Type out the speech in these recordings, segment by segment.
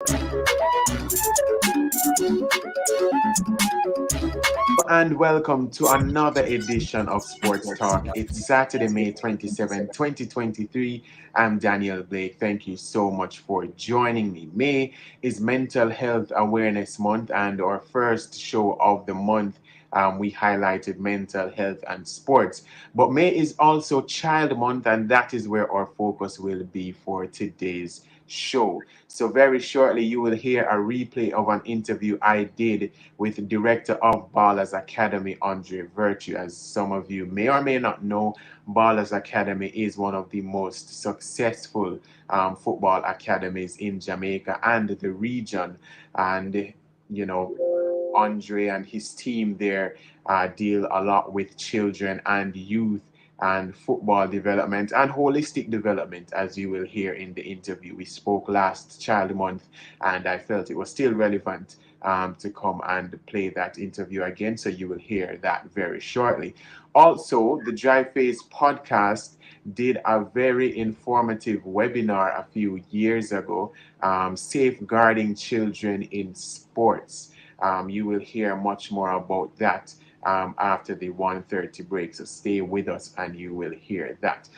And welcome to another edition of Sports Talk. It's Saturday, May 27, 2023. I'm Daniel Blake. Thank you so much for joining me. May is Mental Health Awareness Month, and our first show of the month, we highlighted mental health and sports. But May is also Child Month, and that is where our focus will be for today's show. So, very shortly, you will hear a replay of an interview I did with director of Ballers Academy, Andre Virtue. As some of you may or may not know, Ballers Academy is one of the most successful football academies in Jamaica and the region. And, you know, Andre and his team there deal a lot with children and youth and football development and holistic development, as you will hear in the interview. We spoke last Child Month, and I felt it was still relevant to come and play that interview again. So you will hear that very shortly. Also, the Dry Face podcast did a very informative webinar a few years ago, safeguarding children in sports. You will hear much more about that after the 1:30 break. So stay with us and you will hear that.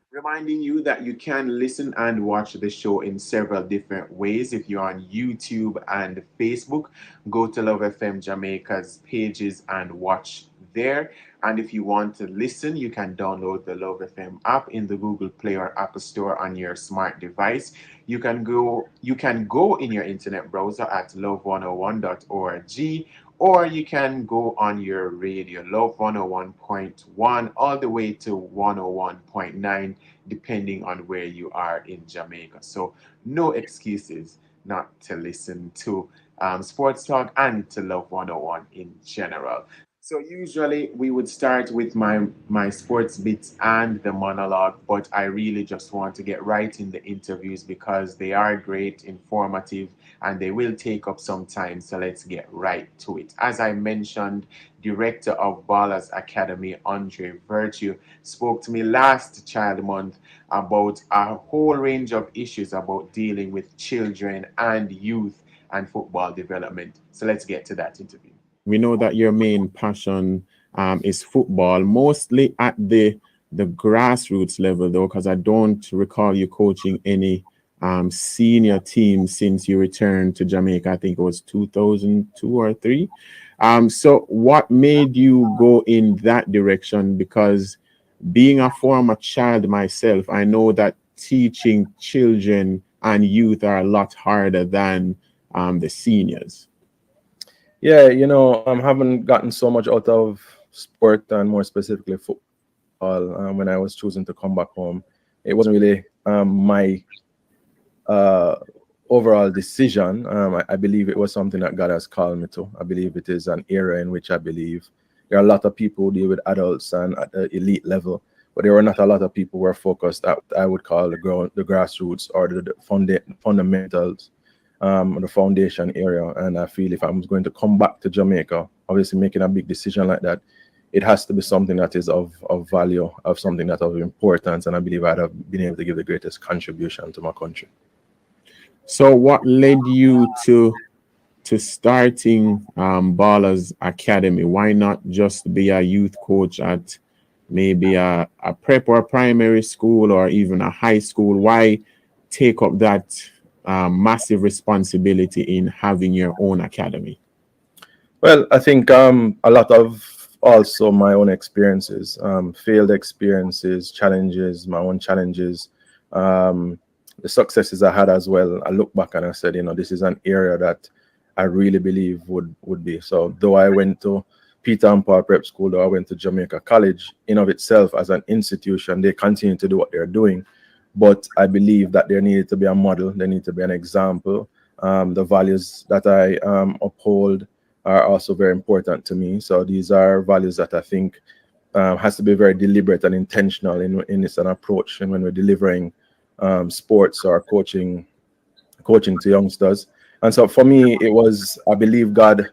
Reminding you that you can listen and watch the show in several different ways. If you're on YouTube and Facebook, go to Love FM Jamaica's pages and watch there. And if you want to listen, you can download the Love FM app in the Google Play or Apple Store on your smart device. You can go in your internet browser at love101.org, or you can go on your radio, Love 101.1, all the way to 101.9, depending on where you are in Jamaica. So no excuses not to listen to Sports Talk and to Love 101 in general. So usually we would start with my sports bits and the monologue, but I really just want to get right in the interviews because they are great, informative, and they will take up some time. So let's get right to it. As I mentioned, director of Ballers Academy, Andre Virtue, spoke to me last Child Month about a whole range of issues about dealing with children and youth and football development. So let's get to that interview. We know that your main passion is football, mostly at the grassroots level, though, because I don't recall you coaching any senior team since you returned to Jamaica. I think it was 2002 or three. So what made you go in that direction? Because being a former child myself, I know that teaching children and youth are a lot harder than the seniors. Yeah, I haven't gotten so much out of sport and more specifically football when I was choosing to come back home. It wasn't really my overall decision. I believe it was something that God has called me to. I believe it is an era in which I believe there are a lot of people who deal with adults and at the elite level, but there are not a lot of people who are focused at what I would call the grassroots or the fundamentals. The foundation area, and I feel if I'm going to come back to Jamaica, obviously making a big decision like that, it has to be something that is of value, of something that of importance, and I believe I'd have been able to give the greatest contribution to my country. So, what led you to starting Ballers Academy? Why not just be a youth coach at maybe a prep or a primary school or even a high school? Why take up that massive responsibility in having your own academy? Well, I think a lot of also my own experiences, failed experiences, challenges, my own challenges, the successes I had as well. I look back and I said, this is an area that I really believe would be. So though I went to Peter and Paul Prep School, though I went to Jamaica College, in of itself as an institution, they continue to do what they're doing. But I believe that there needed to be a model, there needed to be an example. The values that I uphold are also very important to me. So these are values that I think has to be very deliberate and intentional in its an approach. And when we're delivering sports or coaching to youngsters. And so for me, it was, I believe God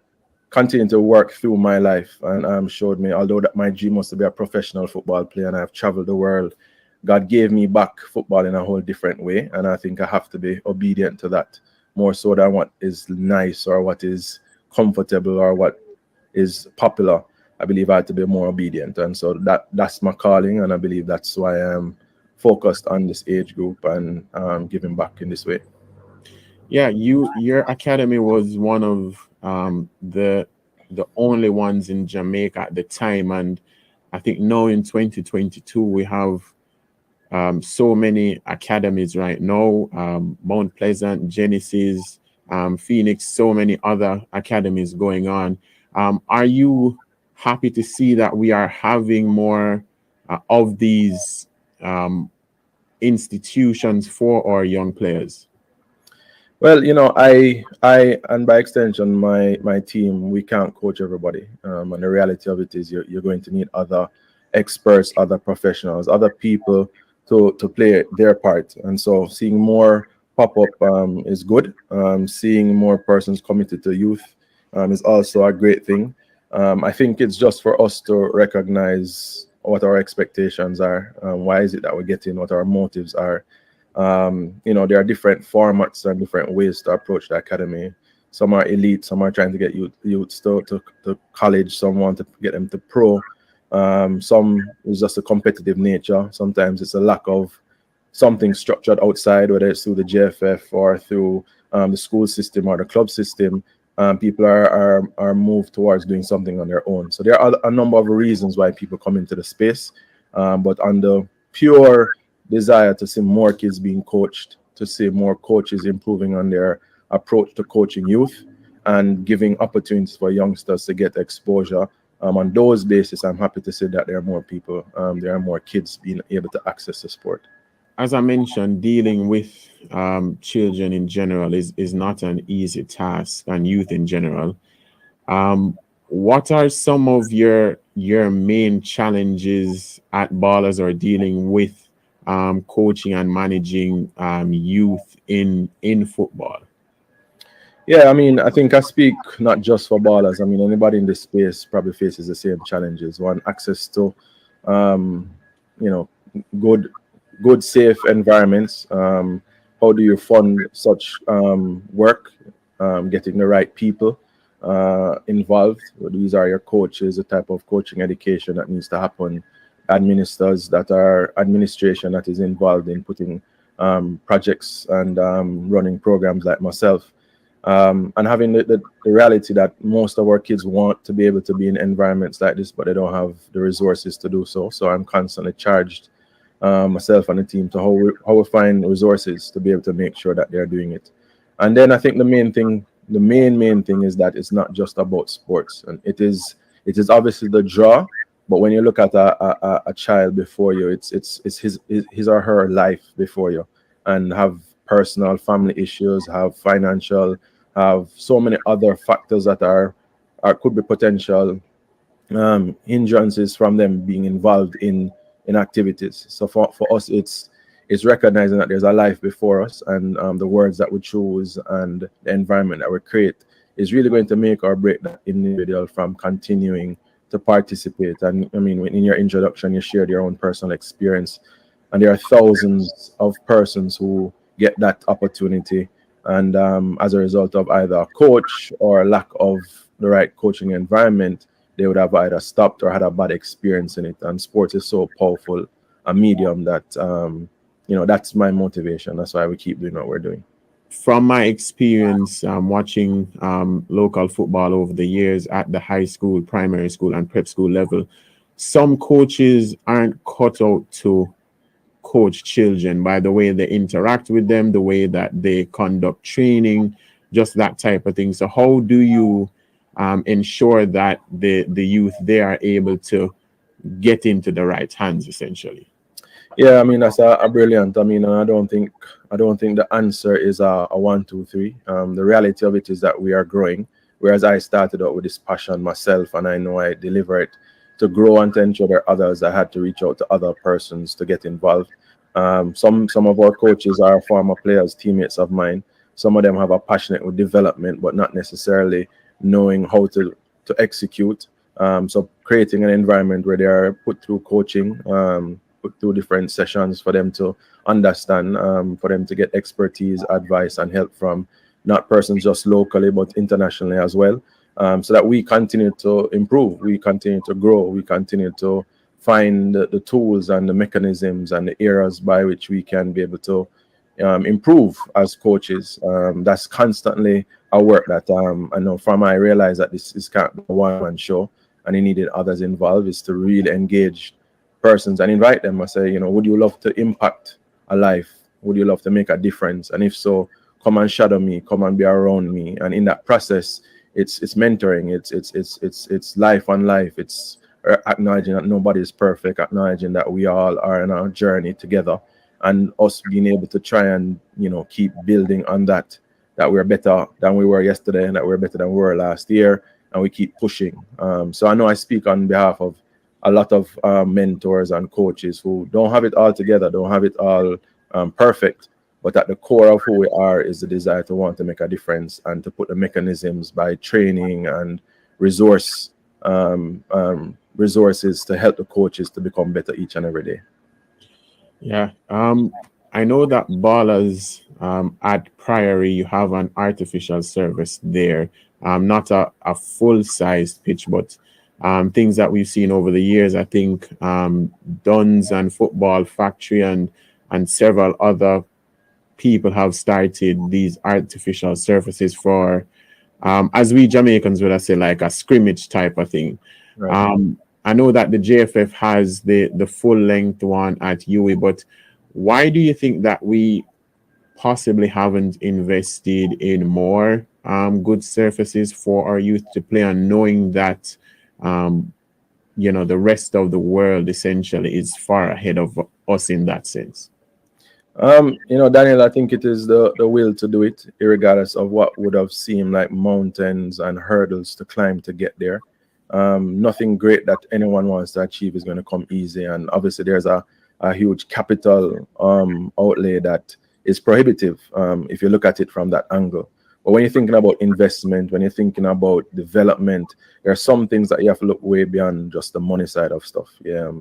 continued to work through my life and showed me, although that my dream was to be a professional football player and I've traveled the world, God gave me back football in a whole different way, and I think I have to be obedient to that. more so than what is nice or what is comfortable or what is popular. I believe I had to be more obedient, and so that's my calling, and I believe that's why I'm focused on this age group and giving back in this way. Yeah, your academy was one of the only ones in Jamaica at the time, and I think now in 2022 we have so many academies right now. Mount Pleasant, Genesis, Phoenix, so many other academies going on. Are you happy to see that we are having more of these um, institutions for our young players? Well, and by extension, my team, we can't coach everybody. And the reality of it is, you're going to need other experts, other professionals, other people to play their part. And so, seeing more pop up is good. Seeing more persons committed to youth is also a great thing. I think it's just for us to recognize what our expectations are. Why is it that we're getting? What our motives are? There are different formats and different ways to approach the academy. Some are elite, some are trying to get youths to college, some want to get them to pro. Some is just a competitive nature. Sometimes it's a lack of something structured outside, whether it's through the JFF or through the school system or the club system. People are moved towards doing something on their own. So there are a number of reasons why people come into the space, but on the pure desire to see more kids being coached, to see more coaches improving on their approach to coaching youth and giving opportunities for youngsters to get exposure. On those basis, I'm happy to say that there are more people, there are more kids being able to access the sport. As I mentioned, dealing with children in general is not an easy task, and youth in general. What are some of your main challenges at Ballers or dealing with coaching and managing youth in football? Yeah, I mean, I think I speak not just for Ballers. I mean, anybody in this space probably faces the same challenges. One, access to, um, you know, good, good, safe environments. How do you fund such work? Getting the right people involved. These are your coaches, the type of coaching education that needs to happen. Administrators that are administration that is involved in putting projects and running programs like myself. And having the reality that most of our kids want to be able to be in environments like this, but they don't have the resources to do so. So I'm constantly charged, myself and the team, to how we find resources to be able to make sure that they're doing it. And then I think the main thing is that it's not just about sports, and it is obviously the draw. But when you look at a child before you, it's his or her life before you, and have personal family issues, have financial, have so many other factors that are could be potential hindrances from them being involved in activities. So for us, it's recognizing that there's a life before us, and the words that we choose and the environment that we create is really going to make or break that individual from continuing to participate. And I mean, in your introduction, you shared your own personal experience, and there are thousands of persons who get that opportunity, and as a result of either a coach or a lack of the right coaching environment, they would have either stopped or had a bad experience in it. And sports is so powerful a medium that that's my motivation. That's why we keep doing what we're doing. From my experience watching local football over the years at the high school, primary school, and prep school level, some coaches aren't cut out to coach children by the way they interact with them, the way that they conduct training, just that type of thing. So how do you ensure that the youth, they are able to get into the right hands, essentially? Yeah, I mean, that's a brilliant. I mean, I don't think the answer is a one, two, three. The reality of it is that we are growing. Whereas I started out with this passion myself, and I know I deliver it to grow and to ensure there are others. I had to reach out to other persons to get involved. Some of our coaches are former players, teammates of mine. Some of them have a passionate with development, but not necessarily knowing how to execute. So creating an environment where they are put through coaching, put through different sessions for them to understand, for them to get expertise, advice, and help from not persons just locally, but internationally as well. So that we continue to improve, we continue to grow, we continue to find the tools and the mechanisms and the areas by which we can be able to improve as coaches. That's constantly a work that I know from I realize that this is kind of a one-man show and he needed others involved, is to really engage persons and invite them. I say, would you love to impact a life? Would you love to make a difference? And if so, come and shadow me, come and be around me. And in that process, it's mentoring, it's life on life, it's acknowledging that nobody is perfect, acknowledging that we all are in our journey together, and us being able to try and keep building on that we're better than we were yesterday and that we're better than we were last year, and we keep pushing. So I know I speak on behalf of a lot of mentors and coaches who don't have it all together, don't have it all perfect, but at the core of who we are is the desire to want to make a difference and to put the mechanisms by training and resources to help the coaches to become better each and every day. Yeah. I know that Ballers at Priory, you have an artificial surface there. Not a full-sized pitch, but things that we've seen over the years. I think Duns and Football Factory and several other people have started these artificial surfaces for, as we Jamaicans would say, like a scrimmage type of thing. Right. I know that the JFF has the full-length one at UWI, but why do you think that we possibly haven't invested in more good surfaces for our youth to play on, knowing that the rest of the world essentially is far ahead of us in that sense? Daniel, I think it is the will to do it, regardless of what would have seemed like mountains and hurdles to climb to get there. Nothing great that anyone wants to achieve is going to come easy, and obviously there's a huge capital outlay that is prohibitive if you look at it from that angle. But when you're thinking about investment, when you're thinking about development, there are some things that you have to look way beyond just the money side of stuff. Yeah.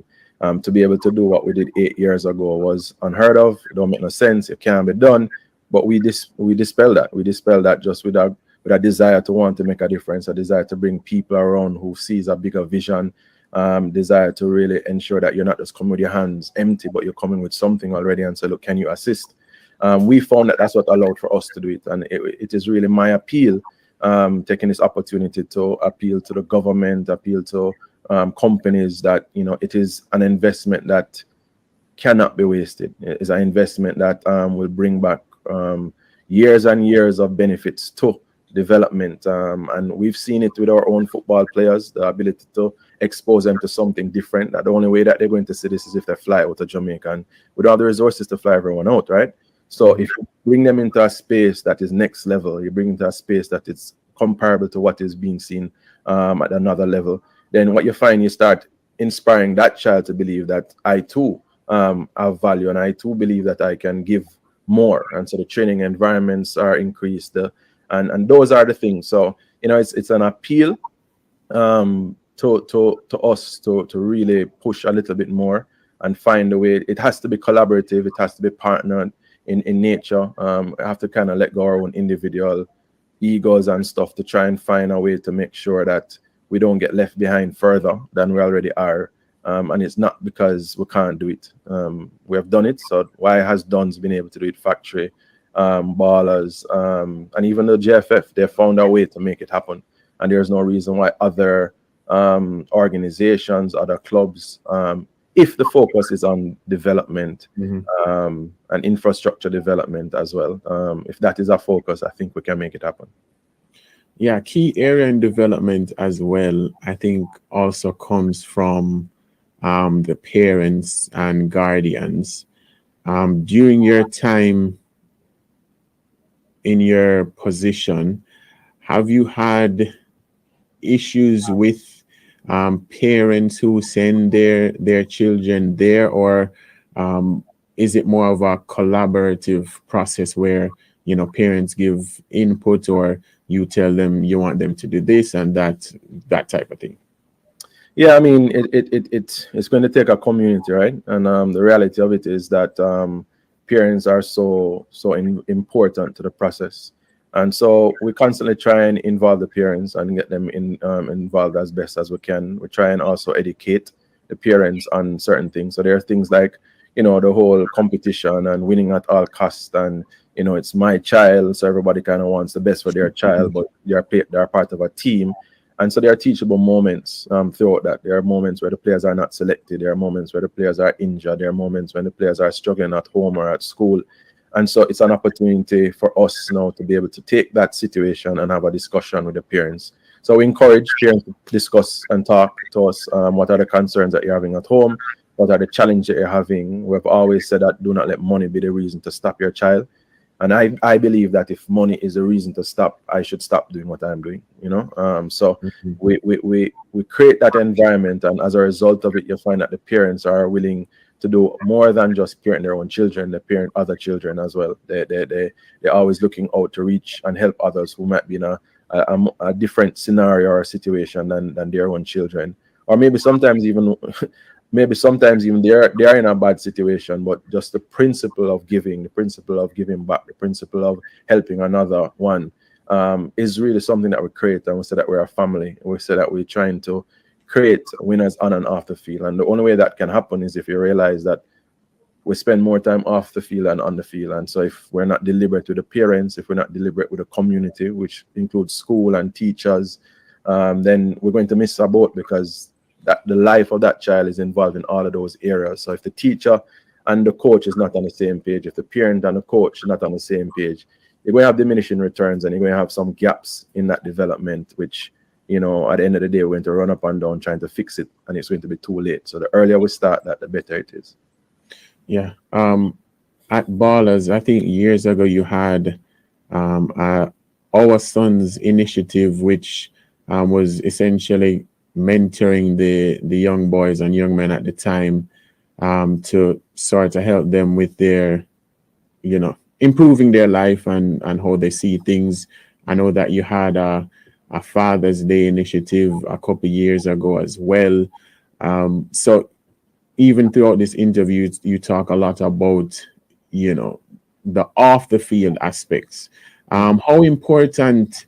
To be able to do what we did 8 years ago was unheard of. It don't make no sense. It can't be done. But we dispel that. We dispel that just with a desire to want to make a difference, a desire to bring people around who sees a bigger vision, desire to really ensure that you're not just coming with your hands empty, but you're coming with something already and say, look, can you assist? We found that that's what allowed for us to do it. And it is really my appeal, taking this opportunity to appeal to the government, appeal to companies that, it is an investment that cannot be wasted. It's an investment that will bring back years and years of benefits to development. And we've seen it with our own football players, the ability to expose them to something different. That the only way that they're going to see this is if they fly out of Jamaica, and we don't have the resources to fly everyone out, right? So if you bring them into a space that is next level, you bring into a space that is comparable to what is being seen at another level, then what you find, you start inspiring that child to believe that I too have value, and I too believe that I can give more. And so the training environments are increased, and those are the things. So it's an appeal to us to really push a little bit more and find a way. It has to be collaborative. It has to be partnered in nature. I have to kind of let go our own individual egos and stuff to try and find a way to make sure that we don't get left behind further than we already are. And it's not because we can't do it. We have done it. So why has Duns been able to do it? Factory, Ballers, and even the JFF, they found a way to make it happen. And there's no reason why other organizations, other clubs, if the focus is on development and infrastructure development as well, if that is our focus, I think we can make it happen. Yeah, key area in development as well, I think also comes from the parents and guardians. During your time in your position, have you had issues with parents who send their children there, or is it more of a collaborative process where parents give input, or you tell them you want them to do this and that type of thing? Yeah, I mean, it's going to take a community, right? And the reality of it is that parents are so important to the process. And so we constantly try and involve the parents and get them involved as best as we can. We try and also educate the parents on certain things. So there are things like, the whole competition and winning at all costs, and it's my child, so everybody kind of wants the best for their child, but they're part of a team. And so there are teachable moments throughout that. There are moments where the players are not selected. There are moments where the players are injured. There are moments when the players are struggling at home or at school. And so it's an opportunity for us now to be able to take that situation and have a discussion with the parents. So we encourage parents to discuss and talk to us. What are the concerns that you're having at home? What are the challenges that you're having? We've always said that do not let money be the reason to stop your child. And I believe that if money is a reason to stop, I should stop doing what I'm doing, So we create that environment, and as a result of it, you find that the parents are willing to do more than just parent their own children. They parent other children as well. They're always looking out to reach and help others who might be in a different scenario or situation than their own children, or maybe sometimes even they are in a bad situation, but just the principle of giving back, the principle of helping another one is really something that we create. And we say that we're a family. We say that we're trying to create winners on and off the field. And the only way that can happen is if you realize that we spend more time off the field than on the field. And so if we're not deliberate with the parents, if we're not deliberate with the community, which includes school and teachers, then we're going to miss a boat, because that the life of that child is involved in all of those areas. So if the teacher and the coach is not on the same page, if the parent and the coach are not on the same page, you're going to have diminishing returns, and you're going to have some gaps in that development, which, at the end of the day, we're going to run up and down trying to fix it, and it's going to be too late. So the earlier we start that, the better it is. Yeah. At Ballers, I think years ago you had Our Sons initiative, which was essentially mentoring the young boys and young men at the time to sort of help them with their, improving their life and how they see things. I know that you had a Father's Day initiative a couple of years ago as well. So even throughout this interview, you talk a lot about, the off the field aspects. How important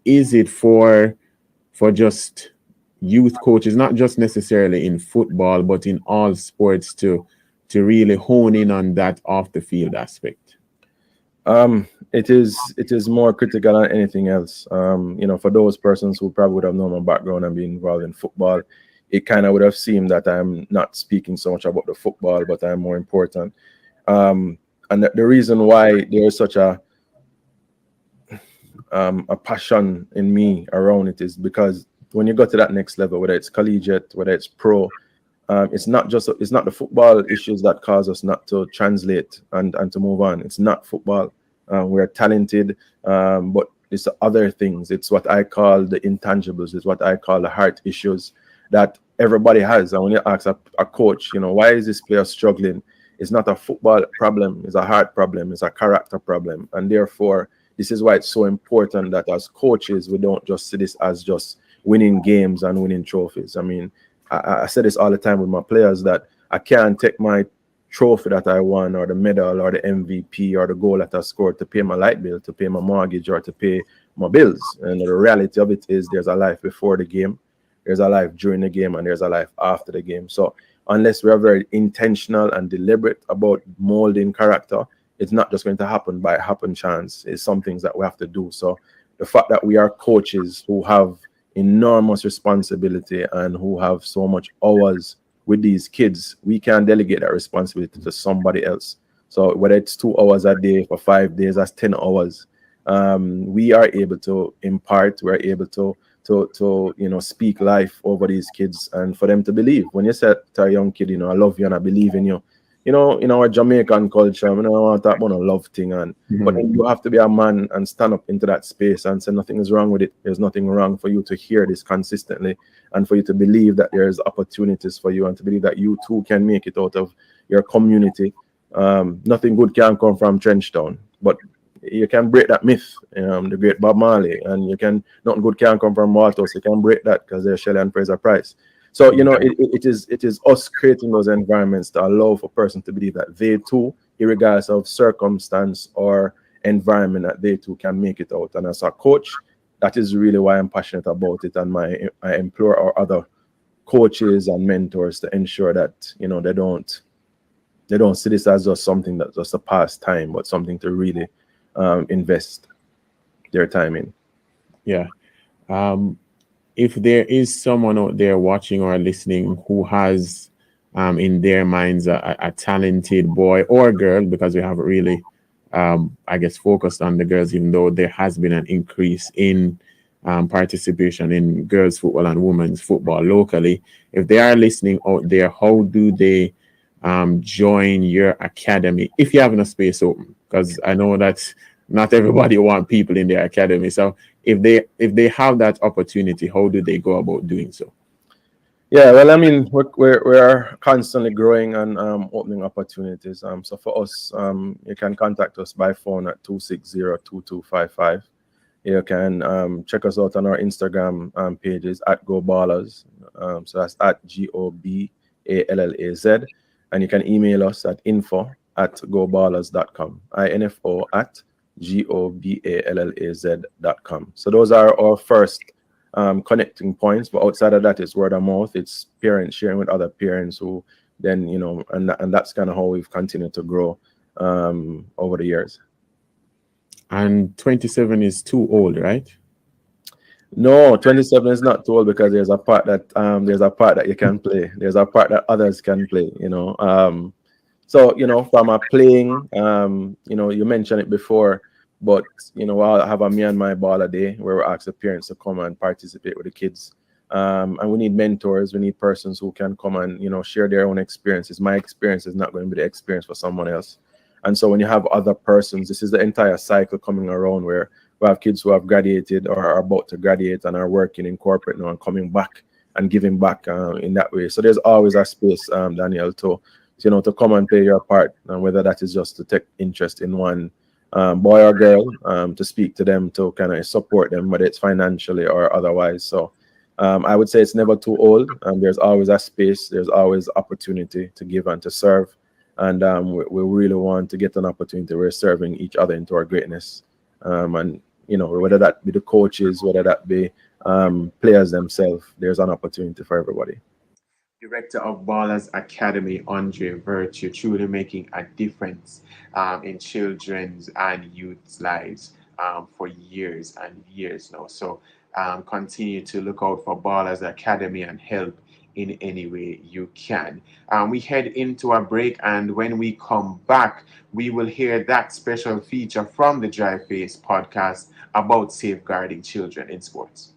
is it for just youth coaches, not just necessarily in football, but in all sports, to really hone in on that off the field aspect? It is more critical than anything else. For those persons who probably would have known my background and been involved in football, it kind of would have seemed that I'm not speaking so much about the football, but I'm more important. And the reason why there is such a passion in me around it is because when you go to that next level, whether it's collegiate, whether it's pro, it's not the football issues that cause us not to translate and to move on. It's not football. We're talented, but it's the other things. It's what I call the intangibles. It's what I call the heart issues that everybody has. And when you ask a coach, why is this player struggling? It's not a football problem. It's a heart problem. It's a character problem. And therefore, this is why it's so important that as coaches, we don't just see this as just winning games and winning trophies. I mean, I say this all the time with my players, that I can't take my trophy that I won, or the medal, or the MVP, or the goal that I scored to pay my light bill, to pay my mortgage, or to pay my bills. And the reality of it is there's a life before the game, there's a life during the game, and there's a life after the game. So unless we are very intentional and deliberate about molding character, it's not just going to happen by happen chance. It's some things that we have to do. So the fact that we are coaches who have enormous responsibility and who have so much hours with these kids, we can delegate that responsibility to somebody else. So whether it's 2 hours a day for 5 days, that's 10 hours. We are able to impart, we're able to speak life over these kids, and for them to believe. When you say to a young kid, I love you and I believe in you, in our Jamaican culture, I don't want to talk about a love thing, but then you have to be a man and stand up into that space and say nothing is wrong with it. There's nothing wrong for you to hear this consistently, and for you to believe that there's opportunities for you, and to believe that you too can make it out of your community. Nothing good can come from Trenchtown, but you can break that myth. The great Bob Marley, and nothing good can come from Walthouse. You can break that because there's Shelley and Fraser Price. So it is us creating those environments to allow for a person to believe that they too, regardless of circumstance or environment that they too can make it out. And as a coach, that is really why I'm passionate about it. And I implore our other coaches and mentors to ensure that, you know, they don't see this as just something that's just a pastime, but something to really invest their time in. Yeah. If there is someone out there watching or listening who has in their minds a talented boy or girl, because we haven't really, I guess, focused on the girls, even though there has been an increase in participation in girls football and women's football locally. If they are listening out there, how do they join your academy if you have a space open? Because I know that not everybody want people in their academy. So if they have that opportunity, how do they go about doing so? Yeah, well, I mean, we're constantly growing and opening opportunities. So for us, you can contact us by phone at 260-2255. You can check us out on our Instagram pages at Go Ballers. So that's at GOBALLAZ. And you can email us at info@goballers.com. info@goballaz.com. So those are our first connecting points. But outside of that, it's word of mouth. It's parents sharing with other parents who then, you know, and that's kind of how we've continued to grow over the years. And 27 is too old, right? No, 27 is not too old, because there's a part that you can play. There's a part that others can play, you know. So, you know, from a playing, you know, you mentioned it before, but, you know, I'll have a Me and My Baller Day where we ask the parents to come and participate with the kids. And we need mentors. We need persons who can come and, you know, share their own experiences. My experience is not going to be the experience for someone else. And so when you have other persons, this is the entire cycle coming around where we have kids who have graduated or are about to graduate and are working in corporate now and coming back and giving back in that way. So there's always a space, Daniel, to come and play your part, and whether that is just to take interest in one boy or girl, to speak to them, to kind of support them, whether it's financially or otherwise. So I would say it's never too old, and there's always a space, there's always opportunity to give and to serve. And we really want to get an opportunity where we're serving each other into our greatness. And, you know, whether that be the coaches, whether that be players themselves, there's an opportunity for everybody. Director of Ballers Academy, Andre Virtue, truly making a difference in children's and youth's lives for years and years now. So continue to look out for Ballers Academy and help in any way you can. We head into a break, and when we come back, we will hear that special feature from the Dry Face podcast about safeguarding children in sports.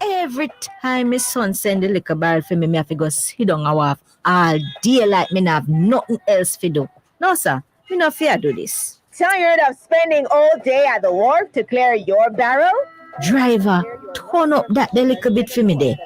Every time my son send the liquor barrel for me, I have to go sit down and walk all day like me not have nothing else to do. No, sir, me not fear do this. Tired of spending all day at the wharf to clear your barrel? Driver, turn up that the little bit for me there.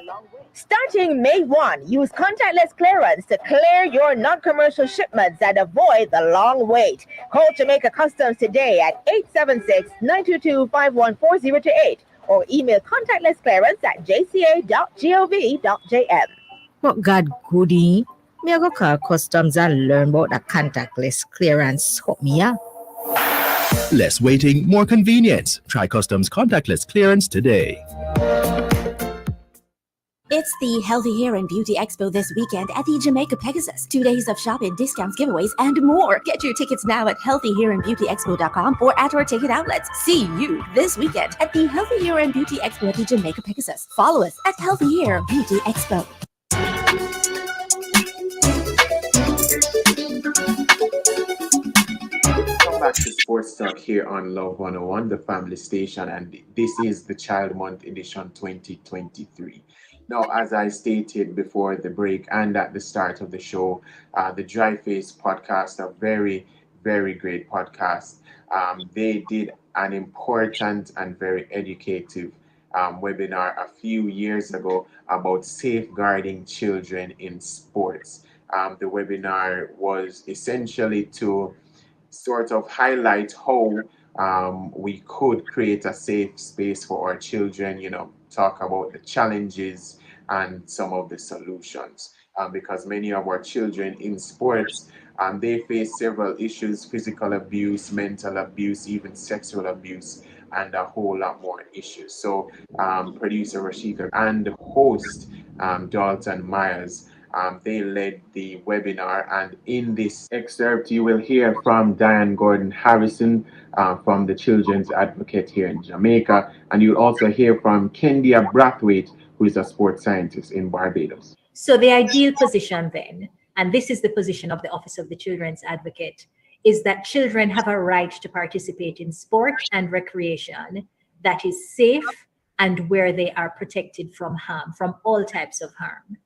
Starting May 1, use contactless clearance to clear your non-commercial shipments and avoid the long wait. Call Jamaica Customs today at 876-922-51408 or email contactlessclearance@jca.gov.jm. But God goody, me I go call customs and learn about the contactless clearance. Hook me up. Less waiting, more convenience. Try Customs contactless clearance today. It's the Healthy Hair and Beauty Expo this weekend at the Jamaica Pegasus. 2 days of shopping, discounts, giveaways, and more. Get your tickets now at healthyhairandbeautyexpo.com or at our ticket outlets. See you this weekend at the Healthy Hair and Beauty Expo at the Jamaica Pegasus. Follow us at Healthy Hair Beauty Expo. Back to Sports Talk here on Love 101, the family station, and this is the Child Month edition 2023. Now, as I stated before the break and at the start of the show, the Dry Face podcast, a very, very great podcast. They did an important and very educative webinar a few years ago about safeguarding children in sports. The webinar was essentially to sort of highlight how we could create a safe space for our children, you know, talk about the challenges and some of the solutions. because many of our children in sports, they face several issues: physical abuse, mental abuse, even sexual abuse, and a whole lot more issues. So producer Rashika and host Dalton Myers, they led the webinar, and in this excerpt you will hear from Diane Gordon Harrison from the Children's Advocate here in Jamaica, and you'll also hear from Kendia Brathwaite, who is a sports scientist in Barbados. So the ideal position then, and this is the position of the Office of the Children's Advocate, is that children have a right to participate in sport and recreation that is safe and where they are protected from harm, from all types of harm.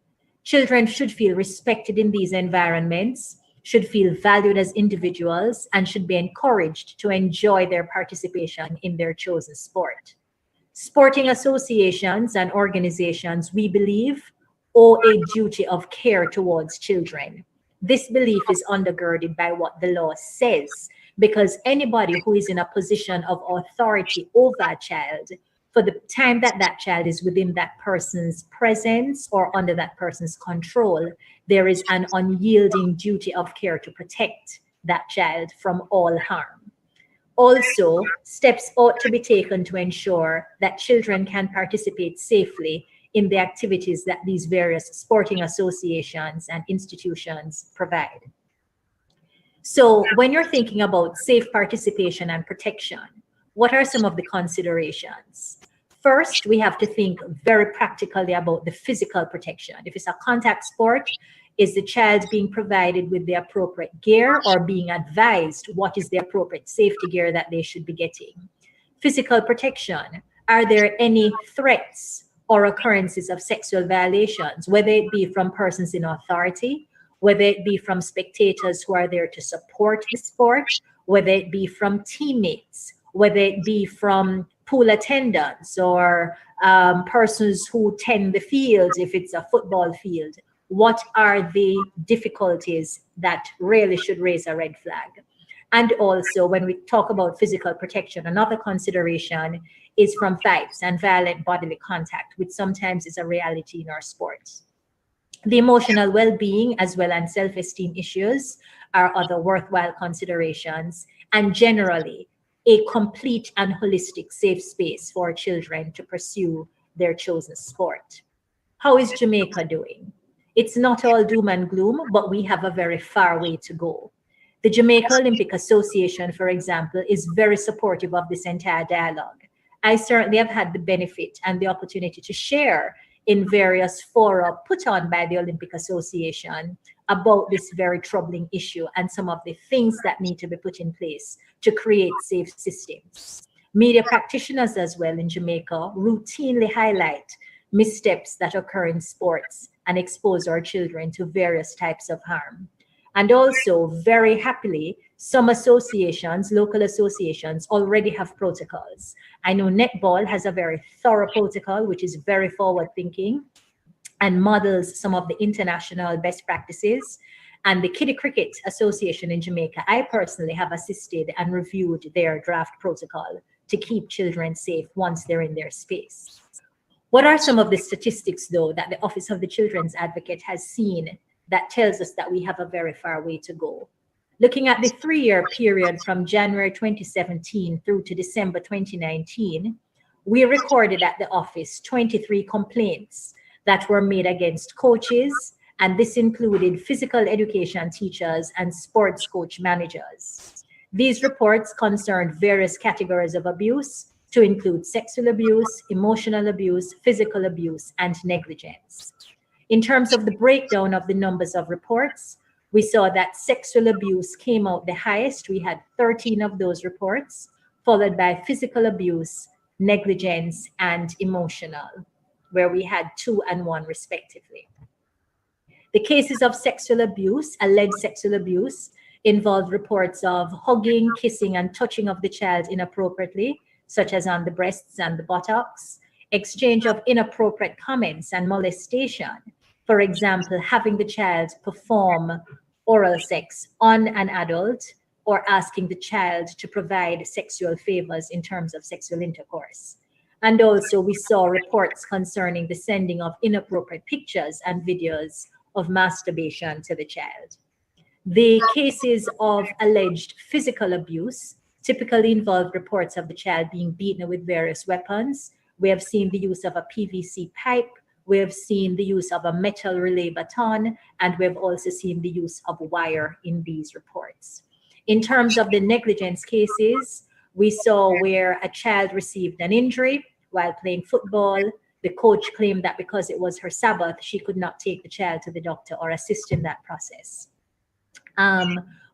Children should feel respected in these environments, should feel valued as individuals, and should be encouraged to enjoy their participation in their chosen sport. Sporting associations and organizations, we believe, owe a duty of care towards children. This belief is undergirded by what the law says, because anybody who is in a position of authority over a child, for the time that that child is within that person's presence or under that person's control, there is an unyielding duty of care to protect that child from all harm. Also, steps ought to be taken to ensure that children can participate safely in the activities that these various sporting associations and institutions provide. So when you're thinking about safe participation and protection, what are some of the considerations? First, we have to think very practically about the physical protection. If it's a contact sport, is the child being provided with the appropriate gear or being advised what is the appropriate safety gear that they should be getting? Physical protection, are there any threats or occurrences of sexual violations, whether it be from persons in authority, whether it be from spectators who are there to support the sport, whether it be from teammates, whether it be from pool attendants or persons who tend the field if it's a football field. What are the difficulties that really should raise a red flag? And also, when we talk about physical protection, another consideration is from fights and violent bodily contact, which sometimes is a reality in our sports. The emotional well-being as well as self-esteem issues are other worthwhile considerations, and generally, a complete and holistic safe space for children to pursue their chosen sport. How is Jamaica doing? It's not all doom and gloom, but we have a very far way to go. The Jamaica Olympic Association, for example, is very supportive of this entire dialogue. I certainly have had the benefit and the opportunity to share in various fora put on by the Olympic Association about this very troubling issue and some of the things that need to be put in place to create safe systems. Media practitioners as well in Jamaica routinely highlight missteps that occur in sports and expose our children to various types of harm. And also, very happily, some associations, local associations, already have protocols. I know Netball has a very thorough protocol, which is very forward-thinking and models some of the international best practices. And the Kiddie Cricket Association in Jamaica, I personally have assisted and reviewed their draft protocol to keep children safe once they're in their space. What are some of the statistics, though, that the Office of the Children's Advocate has seen that tells us that we have a very far way to go? Looking at the 3-year period from January 2017 through to December 2019, we recorded at the office 23 complaints that were made against coaches, and this included physical education teachers and sports coach managers. These reports concerned various categories of abuse, to include sexual abuse, emotional abuse, physical abuse, and negligence. In terms of the breakdown of the numbers of reports, we saw that sexual abuse came out the highest. We had 13 of those reports, followed by physical abuse, negligence, and emotional, where we had 2 and 1 respectively. The cases of sexual abuse, alleged sexual abuse, involved reports of hugging, kissing, and touching of the child inappropriately, such as on the breasts and the buttocks, exchange of inappropriate comments and molestation. For example, having the child perform oral sex on an adult or asking the child to provide sexual favors in terms of sexual intercourse. And also we saw reports concerning the sending of inappropriate pictures and videos of masturbation to the child. The cases of alleged physical abuse typically involve reports of the child being beaten with various weapons. We have seen the use of a PVC pipe. We have seen the use of a metal relay baton, and we have also seen the use of wire in these reports. In terms of the negligence cases, we saw where a child received an injury while playing football. The coach claimed that because it was her Sabbath, she could not take the child to the doctor or assist in that process.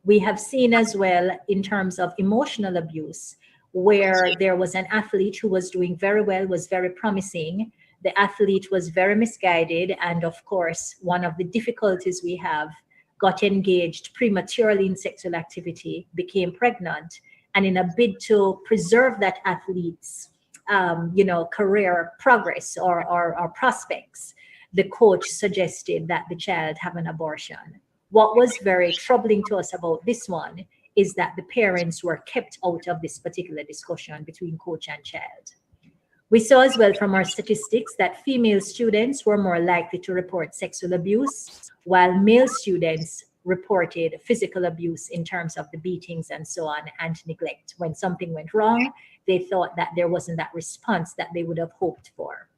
We have seen as well in terms of emotional abuse, where there was an athlete who was doing very well, was very promising. The athlete was very misguided. And of course, one of the difficulties we have, got engaged prematurely in sexual activity, became pregnant. And in a bid to preserve that athlete's career progress or prospects, the coach suggested that the child have an abortion. What was very troubling to us about this one is that the parents were kept out of this particular discussion between coach and child. We saw as well from our statistics that female students were more likely to report sexual abuse, while male students reported physical abuse in terms of the beatings and so on, and neglect. When something went wrong, they thought that there wasn't that response that they would have hoped for.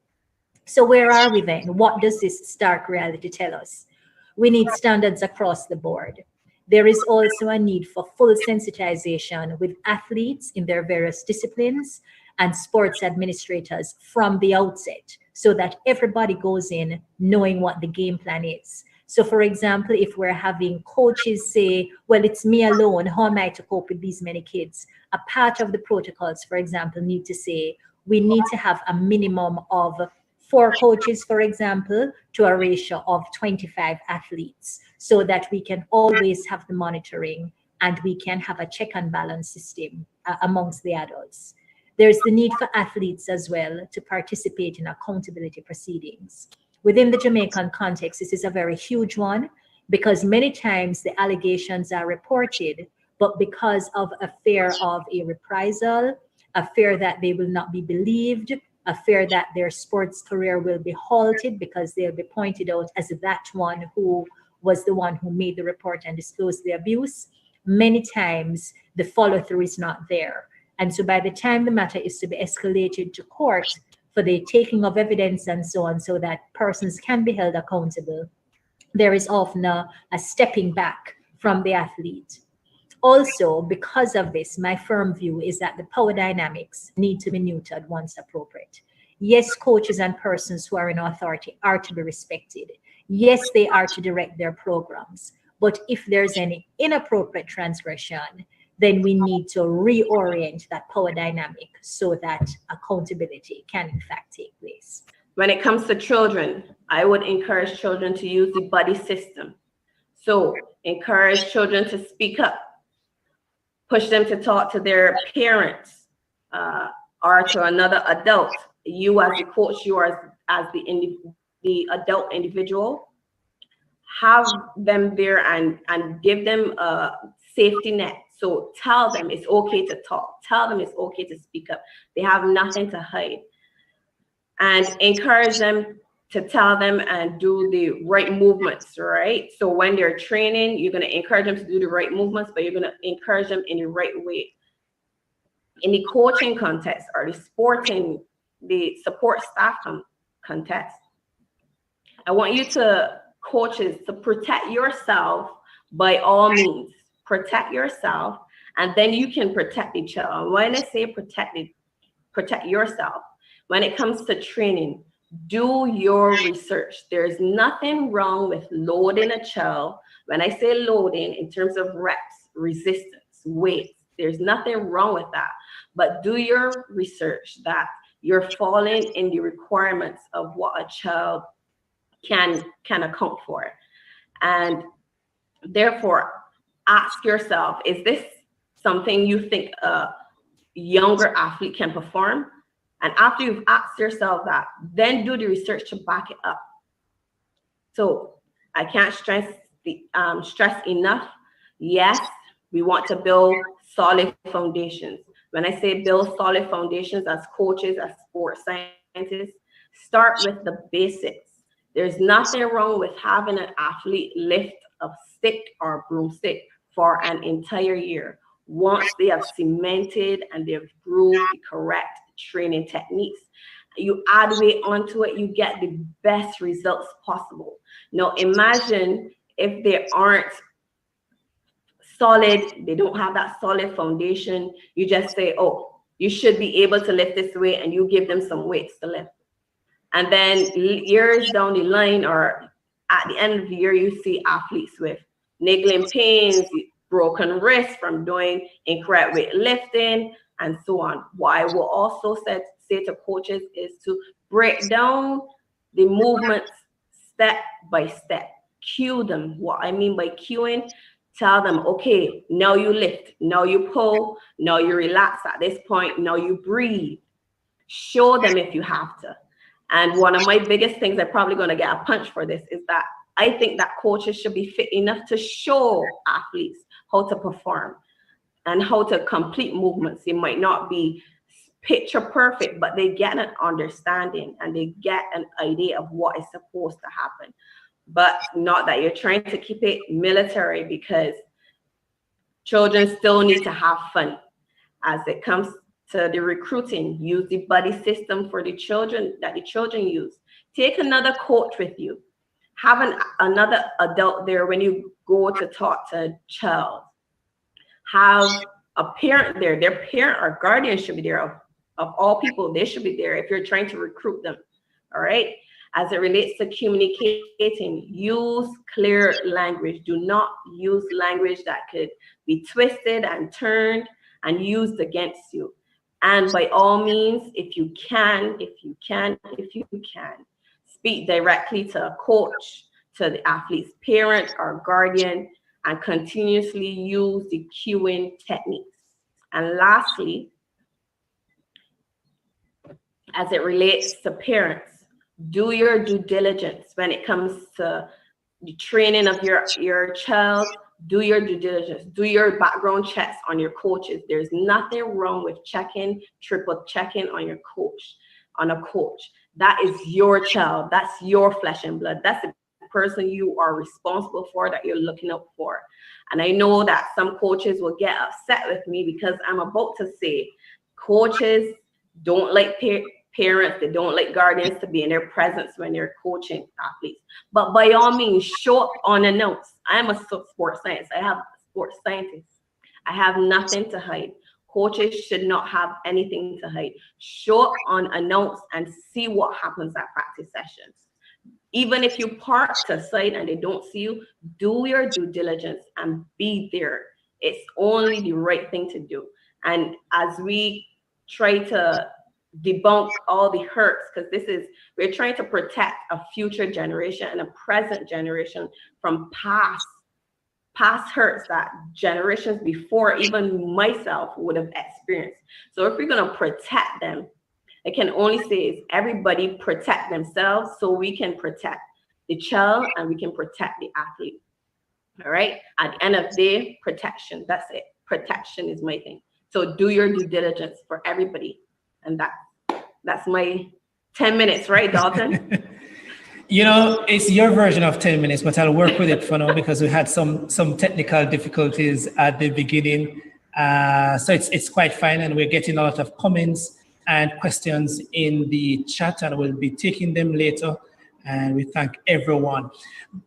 So where are we then? What does this stark reality tell us? We need standards across the board. There is also a need for full sensitization with athletes in their various disciplines and sports administrators from the outset, so that everybody goes in knowing what the game plan is. So for example, if we're having coaches say, well, it's me alone, how am I to cope with these many kids? A part of the protocols, for example, need to say, we need to have a minimum of 4 coaches, for example, to a ratio of 25 athletes, so that we can always have the monitoring and we can have a check and balance system amongst the adults. There's the need for athletes as well to participate in accountability proceedings. Within the Jamaican context, this is a very huge one, because many times the allegations are reported, but because of a fear of a reprisal, a fear that they will not be believed, a fear that their sports career will be halted because they'll be pointed out as that one who was the one who made the report and disclosed the abuse, many times the follow-through is not there. And so by the time the matter is to be escalated to court for the taking of evidence and so on, so that persons can be held accountable, there is often a stepping back from the athlete. Also, because of this, my firm view is that the power dynamics need to be neutered once appropriate. Yes, coaches and persons who are in authority are to be respected. Yes, they are to direct their programs. But if there's any inappropriate transgression, then we need to reorient that power dynamic so that accountability can in fact take place. When it comes to children, I would encourage children to use the buddy system. So encourage children to speak up, push them to talk to their parents or to another adult. You as a coach, you are as the adult individual, have them there and give them a safety net. So tell them it's okay to talk. Tell them it's okay to speak up. They have nothing to hide. And encourage them to tell them and do the right movements, right? So when they're training, you're going to encourage them to do the right movements, but you're going to encourage them in the right way. In the coaching context or the support staff context, I want you to, coaches, to protect yourself by all means. Protect yourself, and then you can protect each other. When I say protect yourself, when it comes to training, do your research. There's nothing wrong with loading a child. When I say loading, in terms of reps, resistance, weights, there's nothing wrong with that. But do your research that you're falling in the requirements of what a child can account for. And therefore, ask yourself, is this something you think a younger athlete can perform? And after you've asked yourself that, then do the research to back it up. So I can't stress enough. Yes, we want to build solid foundations. When I say build solid foundations as coaches, as sports scientists, start with the basics. There's nothing wrong with having an athlete lift a stick or broomstick for an entire year. Once they have cemented and they've grew the correct training techniques, you add weight onto it, you get the best results possible. Now imagine if they aren't solid, they don't have that solid foundation, you just say, oh, you should be able to lift this weight, and you give them some weights to lift. And then years down the line, or at the end of the year, you see athletes with niggling pains, broken wrists from doing incorrect weight lifting, and so on. What I will also say to coaches is to break down the movements step by step. Cue them. What I mean by cueing, tell them, okay, now you lift, now you pull, now you relax at this point, now you breathe. Show them if you have to. And one of my biggest things, I'm probably going to get a punch for this, is that I think that coaches should be fit enough to show athletes how to perform and how to complete movements. It might not be picture perfect, but they get an understanding and they get an idea of what is supposed to happen. But not that you're trying to keep it military, because children still need to have fun. As it comes to the recruiting, use the buddy system for the children that the children use. Take another coach with you. Have another adult there when you go to talk to a child. Have a parent there. Their parent or guardian should be there. Of all people, they should be there if you're trying to recruit them. All right. As it relates to communicating, use clear language. Do not use language that could be twisted and turned and used against you. And by all means, if you can, speak directly to a coach, to the athlete's parent or guardian, and continuously use the cueing techniques. And lastly, as it relates to parents, do your due diligence when it comes to the training of your child. Do your due diligence. Do your background checks on your coaches. There's nothing wrong with triple checking on your coach, on a coach. That is your child. That's your flesh and blood. That's the person you are responsible for, that you're looking up for. And I know that some coaches will get upset with me because I'm about to say coaches don't like parents, they don't like guardians to be in their presence when they're coaching athletes. But by all means, show up unannounced. I'm a sports scientist. I have sports scientists. I have nothing to hide. Coaches should not have anything to hide. Show up unannounced and see what happens at practice sessions. Even if you park to side and they don't see you, do your due diligence and be there. It's only the right thing to do. And as we try to debunk all the hurts, because we're trying to protect a future generation and a present generation from past hurts that generations before even myself would have experienced. So if we're going to protect them, I can only say is everybody protect themselves so we can protect the child and we can protect the athlete. All right. At the end of the day, protection. That's it. Protection is my thing. So do your due diligence for everybody. And that's my 10 minutes, right, Dalton? It's your version of 10 minutes, but I'll work with it for now because we had some technical difficulties at the beginning. So it's quite fine, and we're getting a lot of comments and questions in the chat, and we'll be taking them later. And we thank everyone.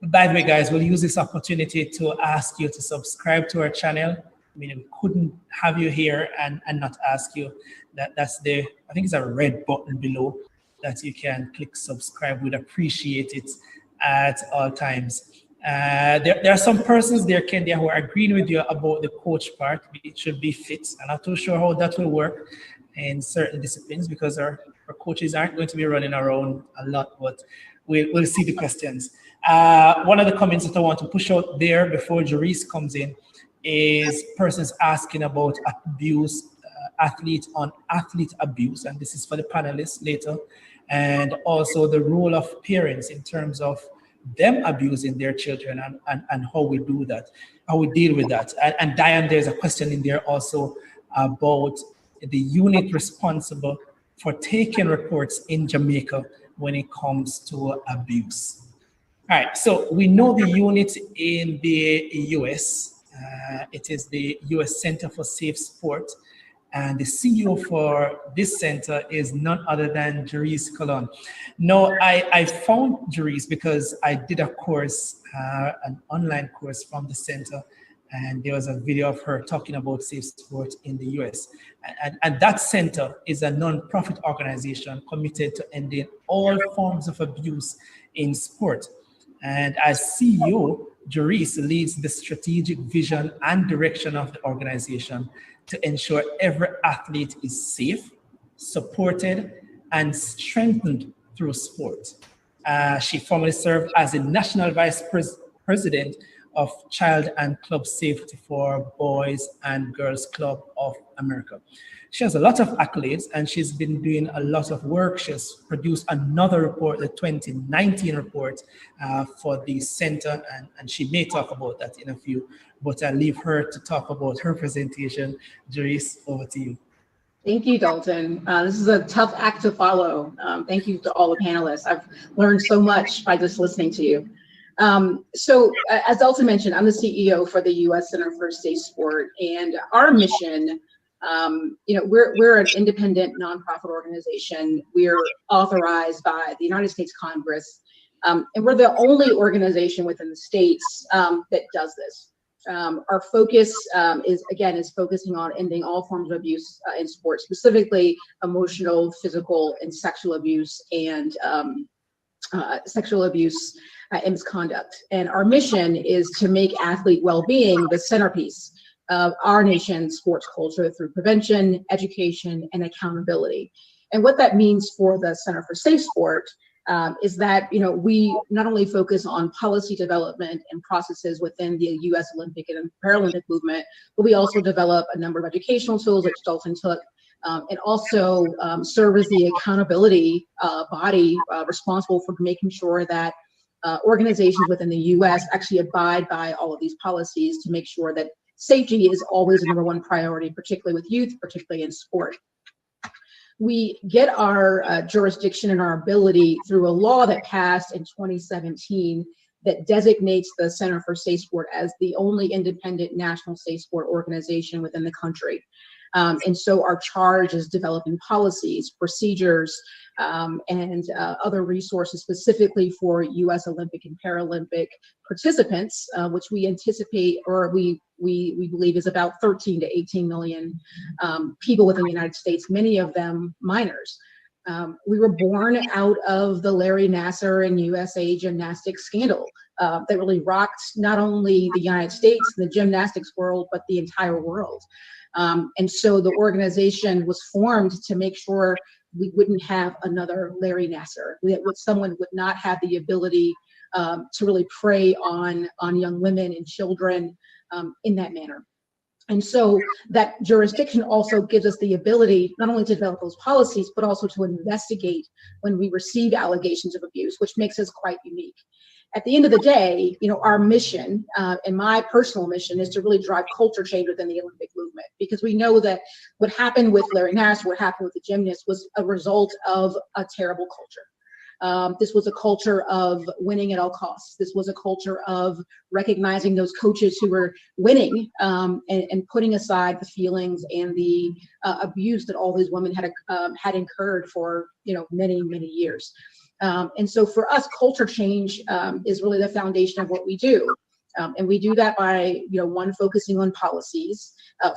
By the way, guys, we'll use this opportunity to ask you to subscribe to our channel. I mean, we couldn't have you here and not ask you. That's I think it's a red button below that you can click subscribe. We'd appreciate it at all times. There are some persons there, Kenya, who are agreeing with you about the coach part. It should be fit. I'm not too sure how that will work in certain disciplines because our coaches aren't going to be running around a lot, but we'll see the questions. One of the comments that I want to push out there before Jerice comes in is persons asking about abuse, athlete abuse, and this is for the panelists later, and also the role of parents in terms of them abusing their children and how we do that, how we deal with that. And Diane, there's a question in there also about the unit responsible for taking reports in Jamaica when it comes to abuse. All right, so we know the unit in the US. It is the US Center for Safe Sport. And the CEO for this center is none other than Jerice Colon. Now, I found Jerice because I did a course, an online course from the center, and there was a video of her talking about safe sport in the US. And that center is a non-profit organization committed to ending all forms of abuse in sport. And as CEO, Jerice leads the strategic vision and direction of the organization to ensure every athlete is safe, supported, and strengthened through sport. She formerly served as the National Vice President of Child and Club Safety for Boys and Girls Club of America. She has a lot of accolades, and she's been doing a lot of work. She has produced another report, the 2019 report for the center, and she may talk about that in a few, but I'll leave her to talk about her presentation. Jerice, over to you. Thank you, Dalton. This is a tough act to follow. Thank you to all the panelists. I've learned so much by just listening to you. So as Dalton mentioned, I'm the CEO for the U.S. Center for Safe Sport, and our mission, we're an independent nonprofit organization. We're authorized by the United States Congress, and we're the only organization within the states that does this. Our focus is focusing on ending all forms of abuse in sports, specifically emotional, physical, and sexual abuse and misconduct. And our mission is to make athlete well-being the centerpiece of our nation's sports culture through prevention, education, and accountability. And what that means for the Center for Safe Sport is that we not only focus on policy development and processes within the U.S. Olympic and Paralympic movement, but we also develop a number of educational tools, which Dalton took, and also serve as the accountability body responsible for making sure that organizations within the U.S. actually abide by all of these policies to make sure that safety is always the number one priority, particularly with youth, particularly in sport. We get our jurisdiction and our ability through a law that passed in 2017 that designates the Center for Safe Sport as the only independent national safe sport organization within the country. And so our charge is developing policies, procedures, and other resources specifically for U.S. Olympic and Paralympic participants, which we anticipate, or we believe is about 13 to 18 million people within the United States, many of them minors. We were born out of the Larry Nassar and USA Gymnastics scandal that really rocked not only the United States and the gymnastics world, but the entire world. And so the organization was formed to make sure we wouldn't have another Larry Nassar, that someone would not have the ability to really prey on young women and children in that manner. And so that jurisdiction also gives us the ability not only to develop those policies, but also to investigate when we receive allegations of abuse, which makes us quite unique. At the end of the day, our mission and my personal mission is to really drive culture change within the Olympic movement, because we know that what happened with Larry Nassar, what happened with the gymnasts, was a result of a terrible culture. This was a culture of winning at all costs. This was a culture of recognizing those coaches who were winning and putting aside the feelings and the abuse that all these women had incurred for many, many years. And so for us, culture change is really the foundation of what we do. And we do that by, focusing on policies,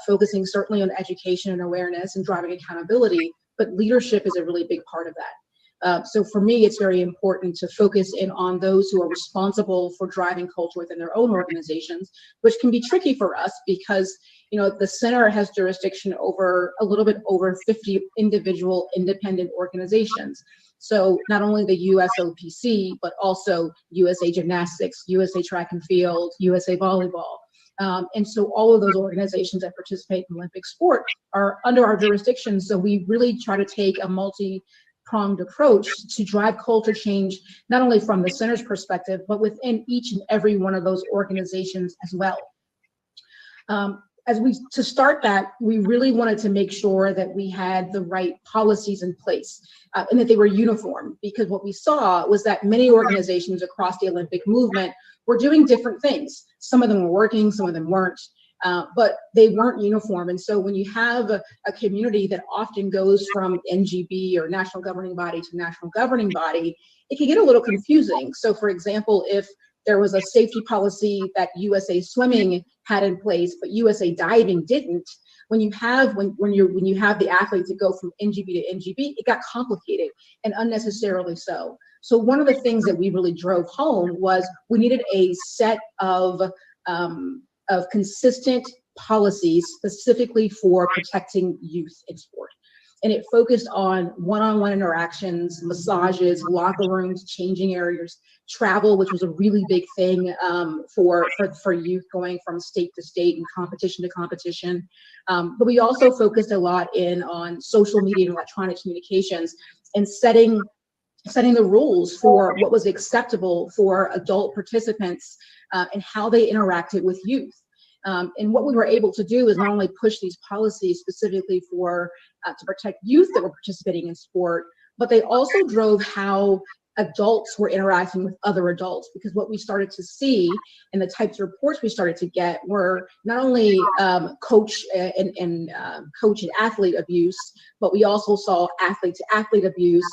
focusing certainly on education and awareness and driving accountability, but leadership is a really big part of that. So for me, it's very important to focus in on those who are responsible for driving culture within their own organizations, which can be tricky for us because, the center has jurisdiction over a little bit over 50 individual independent organizations. So not only the USOPC, but also USA Gymnastics, USA Track and Field, USA Volleyball. And so all of those organizations that participate in Olympic sport are under our jurisdiction. So we really try to take a multi-pronged approach to drive culture change, not only from the center's perspective, but within each and every one of those organizations as well. to start that, we really wanted to make sure that we had the right policies in place and that they were uniform, because what we saw was that many organizations across the Olympic movement were doing different things. Some of them were working, some of them weren't, but they weren't uniform. And so when you have a community that often goes from NGB or national governing body to national governing body, it can get a little confusing. So for example, if there was a safety policy that USA Swimming had in place, but USA Diving didn't, when you have the athletes that go from NGB to NGB, it got complicated, and unnecessarily so. So one of the things that we really drove home was we needed a set of consistent policies specifically for protecting youth in sport. And it focused on one-on-one interactions, massages, locker rooms, changing areas, travel, which was a really big thing for youth going from state to state and competition to competition. But we also focused a lot on social media and electronic communications and setting the rules for what was acceptable for adult participants and how they interacted with youth. And what we were able to do is not only push these policies specifically to protect youth that were participating in sport, but they also drove how adults were interacting with other adults, because what we started to see and the types of reports we started to get were not only coach and athlete abuse, but we also saw athlete to athlete abuse,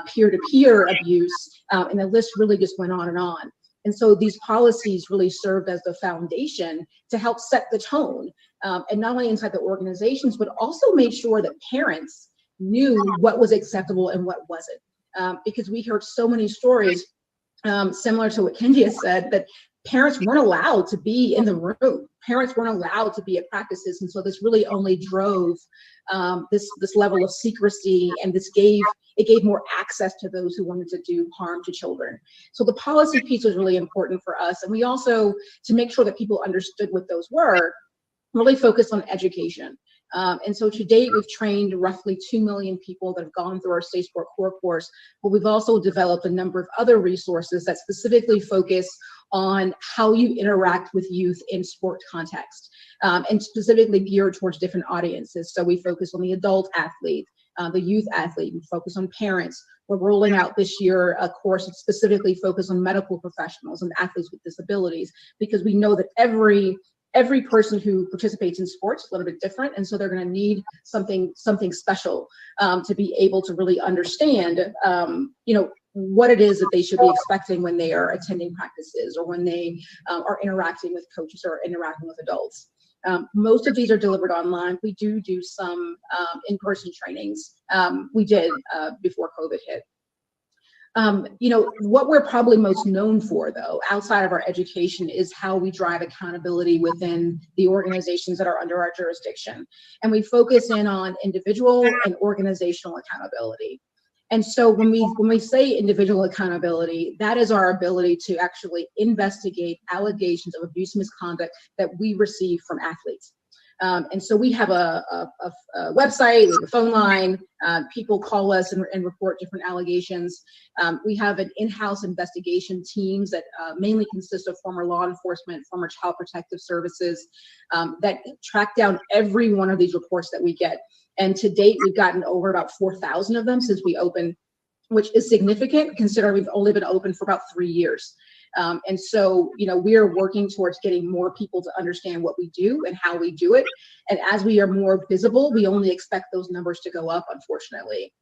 peer-to-peer abuse, and the list really just went on and on. And so these policies really served as the foundation to help set the tone, and not only inside the organizations, but also made sure that parents knew what was acceptable and what wasn't. Because we heard so many stories similar to what Kenji has said, that parents weren't allowed to be in the room. Parents weren't allowed to be at practices. And so this really only drove this level of secrecy, and it gave more access to those who wanted to do harm to children. So the policy piece was really important for us. And we also, to make sure that people understood what those were, really focused on education. And so to date, we've trained roughly 2 million people that have gone through our Stay Sport Core course, but we've also developed a number of other resources that specifically focus on how you interact with youth in sport context, and specifically geared towards different audiences. So we focus on the adult athlete, the youth athlete, we focus on parents. We're rolling out this year a course that specifically focuses on medical professionals and athletes with disabilities, because we know that every person who participates in sports is a little bit different, and so they're going to need something special to be able to really understand, what it is that they should be expecting when they are attending practices, or when they are interacting with coaches or interacting with adults. Most of these are delivered online. We do some in-person trainings. We did before COVID hit. What we're probably most known for, though, outside of our education, is how we drive accountability within the organizations that are under our jurisdiction. And we focus in on individual and organizational accountability. And so when we say individual accountability, that is our ability to actually investigate allegations of abuse and misconduct that we receive from athletes. And so we have a website, we have a phone line, people call us and report different allegations. We have an in-house investigation teams that mainly consist of former law enforcement, former child protective services, that track down every one of these reports that we get. And to date, we've gotten over about 4,000 of them since we opened, which is significant considering we've only been open for about 3 years. And so, we are working towards getting more people to understand what we do and how we do it. And as we are more visible, we only expect those numbers to go up, unfortunately.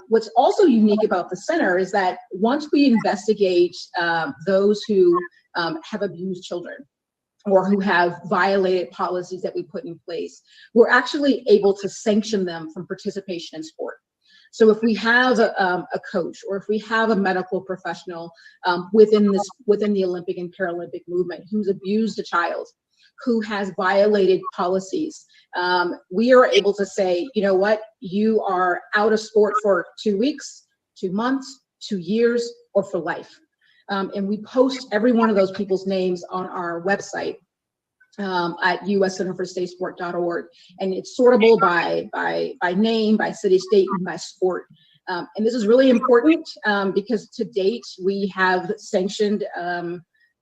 What's also unique about the center is that once we investigate those who have abused children, or who have violated policies that we put in place, we're actually able to sanction them from participation in sport. So if we have a coach, or if we have a medical professional within the Olympic and Paralympic movement who's abused a child, who has violated policies, we are able to say, you know what, you are out of sport for 2 weeks, 2 months, 2 years, or for life. And we post every one of those people's names on our website at uscenterforstaysport.org, and it's sortable by name, by city, state, and by sport. And this is really important because to date we have sanctioned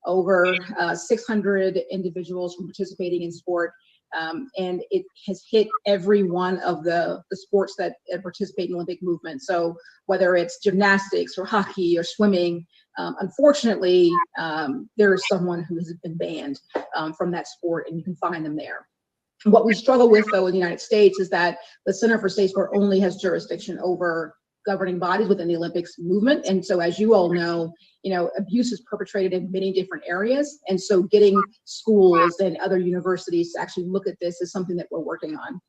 over 600 individuals from participating in sport. And it has hit every one of the sports that participate in the Olympic movement. So whether it's gymnastics or hockey or swimming, unfortunately, there is someone who has been banned from that sport, and you can find them there. What we struggle with, though, in the United States is that the Center for Safe Sport only has jurisdiction over governing bodies within the Olympics movement. And so, as you all know, abuse is perpetrated in many different areas. And so getting schools and other universities to actually look at this is something that we're working on.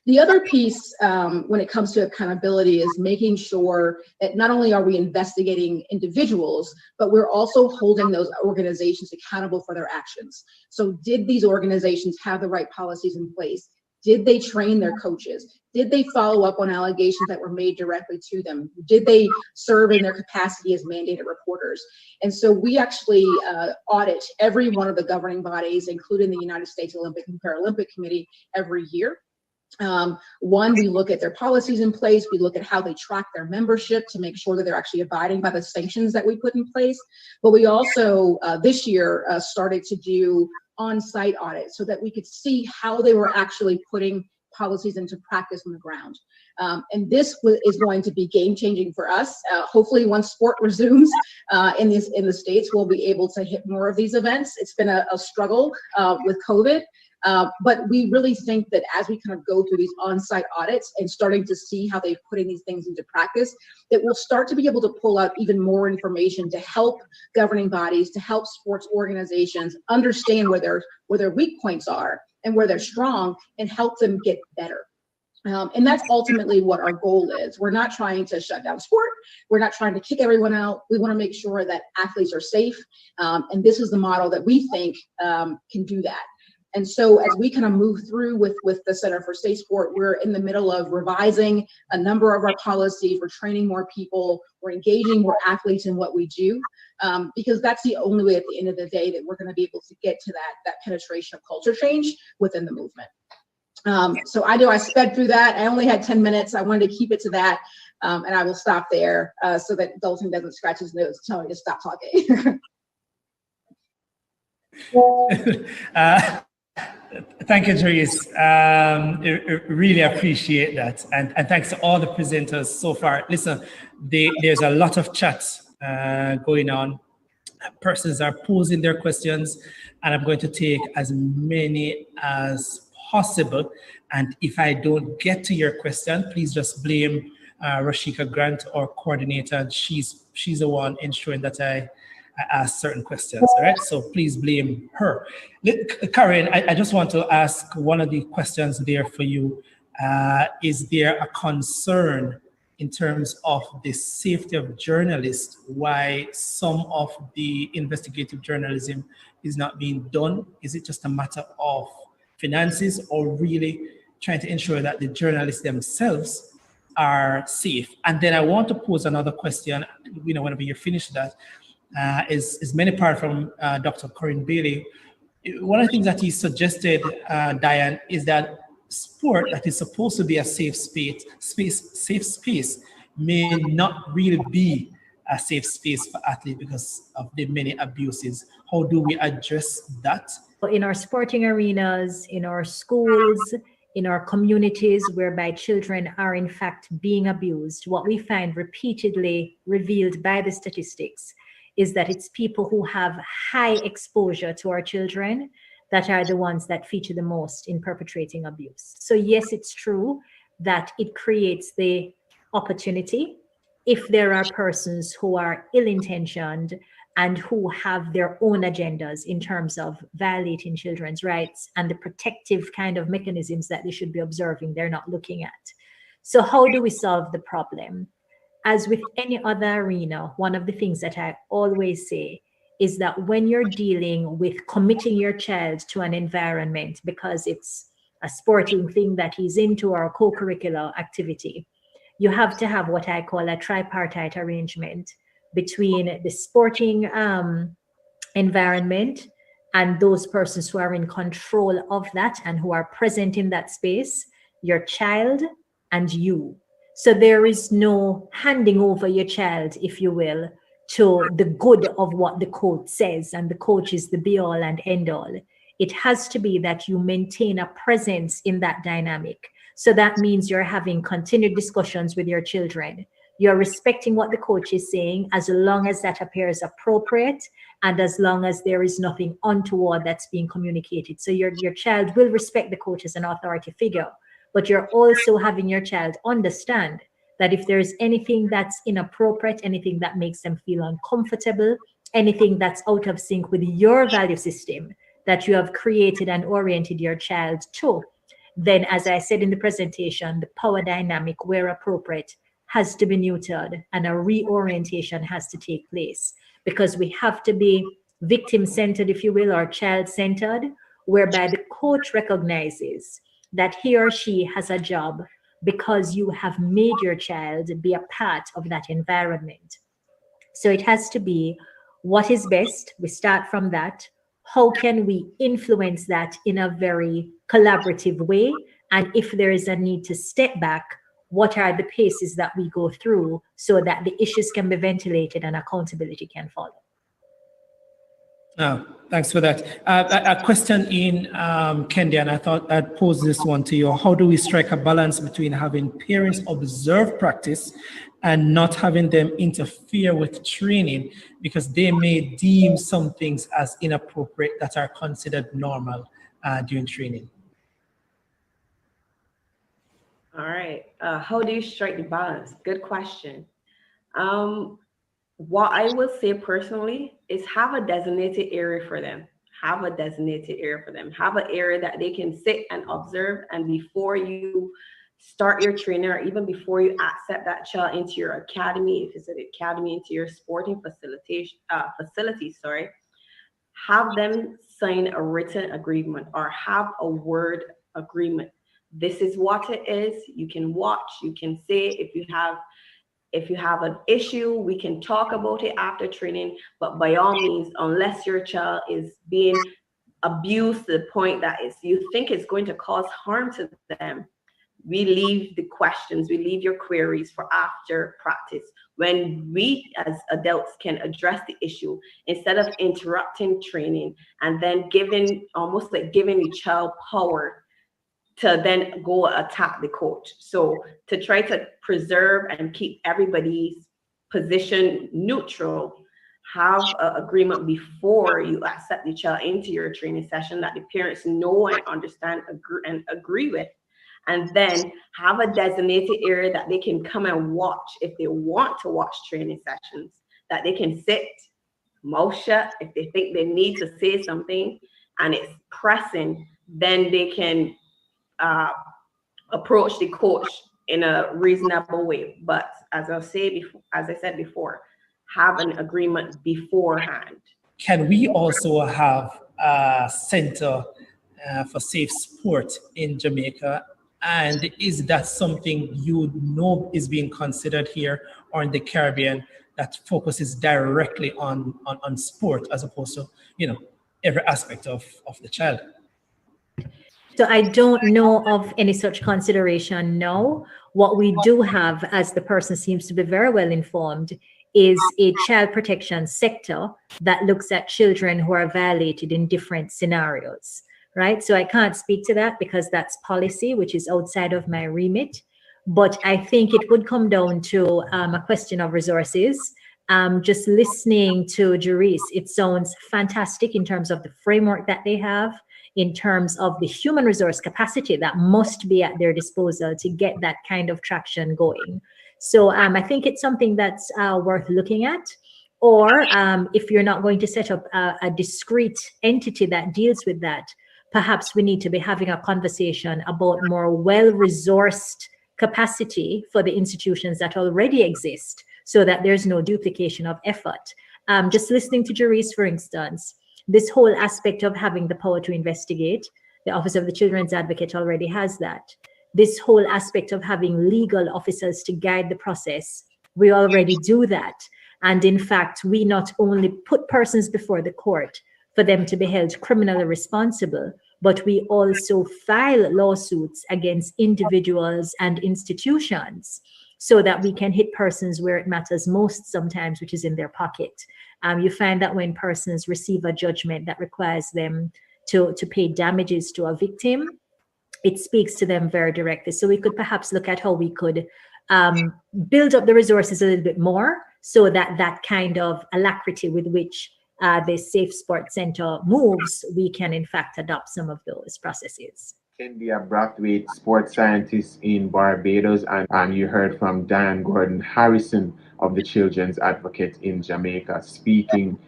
The other piece when it comes to accountability is making sure that not only are we investigating individuals, but we're also holding those organizations accountable for their actions. So did these organizations have the right policies in place? Did they train their coaches? Did they follow up on allegations that were made directly to them? Did they serve in their capacity as mandated reporters? And so we actually audit every one of the governing bodies, including the United States Olympic and Paralympic Committee, every year. One, we look at their policies in place. We look at how they track their membership to make sure that they're actually abiding by the sanctions that we put in place. But we also, this year, started to do on-site audits so that we could see how they were actually putting policies into practice on the ground. And this is going to be game-changing for us. Hopefully, once sport resumes in the States, we'll be able to hit more of these events. It's been a struggle with COVID. But we really think that as we kind of go through these on-site audits and starting to see how they're putting these things into practice, that we'll start to be able to pull out even more information to help governing bodies, to help sports organizations understand where their weak points are and where they're strong, and help them get better. And that's ultimately what our goal is. We're not trying to shut down sport. We're not trying to kick everyone out. We want to make sure that athletes are safe. And this is the model that we think can do that. And so as we kind of move through with the Center for Safe Sport, we're in the middle of revising a number of our policies. We're training more people. We're engaging more athletes in what we do, because that's the only way at the end of the day that we're going to be able to get to that penetration of culture change within the movement. So I know I sped through that. I only had 10 minutes. I wanted to keep it to that. And I will stop there so that Dalton doesn't scratch his nose telling me to stop talking. Thank you, Therese. Really appreciate that. And thanks to all the presenters so far. Listen, there's a lot of chat going on. Persons are posing their questions, and I'm going to take as many as possible. And if I don't get to your question, please just blame Rashika Grant, our coordinator. And she's the one ensuring that I ask certain questions, all right? So please blame her. Karen, I just want to ask one of the questions there for you. Is there a concern in terms of the safety of journalists, why some of the investigative journalism is not being done? Is it just a matter of finances, or really trying to ensure that the journalists themselves are safe? And then I want to pose another question, whenever you're finished that, is many part from Dr. Corinne Bailey. One of the things that he suggested, Diane, is that sport that is supposed to be a safe space may not really be a safe space for athletes because of the many abuses. How do we address that? In our sporting arenas, in our schools, in our communities whereby children are in fact being abused, what we find repeatedly revealed by the statistics is that it's people who have high exposure to our children that are the ones that feature the most in perpetrating abuse. So yes, it's true that it creates the opportunity if there are persons who are ill-intentioned and who have their own agendas in terms of violating children's rights and the protective kind of mechanisms that they should be observing, they're not looking at. So how do we solve the problem? As with any other arena, one of the things that I always say is that when you're dealing with committing your child to an environment because it's a sporting thing that he's into or a co-curricular activity, you have to have what I call a tripartite arrangement between the sporting environment and those persons who are in control of that and who are present in that space, your child and you. So there is no handing over your child, if you will, to the good of what the coach says, and the coach is the be all and end all. it has to be that you maintain a presence in that dynamic. So that means you're having continued discussions with your children. You're respecting what the coach is saying as long as that appears appropriate and as long as there is nothing untoward that's being communicated. So your child will respect the coach as an authority figure, but you're also having your child understand that if there's anything that's inappropriate, anything that makes them feel uncomfortable, anything that's out of sync with your value system that you have created and oriented your child to, then as I said in the presentation, the power dynamic where appropriate has to be neutered and a reorientation has to take place, because we have to be victim-centered, if you will, or child-centered, whereby the coach recognizes that he or she has a job because you have made your child be a part of that environment. So it has to be what is best. We start from that. How can we influence that in a very collaborative way? And if there is a need to step back, what are the paces that we go through so that the issues can be ventilated and accountability can follow? Oh, thanks for that. A question in Kendi, and I thought I'd pose this one to you. How do we strike a balance between having parents observe practice and not having them interfere with training because they may deem some things as inappropriate that are considered normal during training? All right. How do you strike the balance? Good question. What I would say personally is have a designated area for them. Have a designated area for them. Have an area that they can sit and observe. And before you start your training, or even before you accept that child into your academy, if it's an academy, into your sporting facility, have them sign a written agreement or have a word agreement. This is what it is. You can watch, you can say if you have an issue, we can talk about it after training, but by all means, unless your child is being abused to the point that you think it's going to cause harm to them, we leave the questions, we leave your queries for after practice, when we as adults can address the issue instead of interrupting training and then almost like giving the child power to then go attack the coach. So to try to preserve and keep everybody's position neutral, have an agreement before you accept the child into your training session that the parents know and understand and agree with. And then have a designated area that they can come and watch if they want to watch training sessions, that they can sit, mouth shut. If they think they need to say something and it's pressing, then they can approach the coach in a reasonable way. But as I said before, have an agreement beforehand. Can we also have a center for safe sport in Jamaica? And is that something you know is being considered here or in the Caribbean that focuses directly on sport as opposed to, every aspect of the child? So I don't know of any such consideration, no. What we do have, as the person seems to be very well informed, is a child protection sector that looks at children who are violated in different scenarios, right? So I can't speak to that because that's policy, which is outside of my remit. But I think it would come down to a question of resources. Just listening to Jerice, it sounds fantastic in terms of the framework that they have, in terms of the human resource capacity that must be at their disposal to get that kind of traction going. So I think it's something that's worth looking at. Or if you're not going to set up a discrete entity that deals with that, perhaps we need to be having a conversation about more well-resourced capacity for the institutions that already exist so that there's no duplication of effort. Just listening to Jerice, for instance, this whole aspect of having the power to investigate, the Office of the Children's Advocate already has that. This whole aspect of having legal officers to guide the process, we already do that. And in fact, we not only put persons before the court for them to be held criminally responsible, but we also file lawsuits against individuals and institutions so that we can hit persons where it matters most sometimes, which is in their pocket. You find that when persons receive a judgment that requires them to pay damages to a victim, it speaks to them very directly. So we could perhaps look at how we could build up the resources a little bit more so that that kind of alacrity with which the Safe Sports Center moves, we can in fact adopt some of those processes. India Brathwaite, sports scientist in Barbados, and you heard from Diane Gordon Harrison of the Children's Advocate in Jamaica, speaking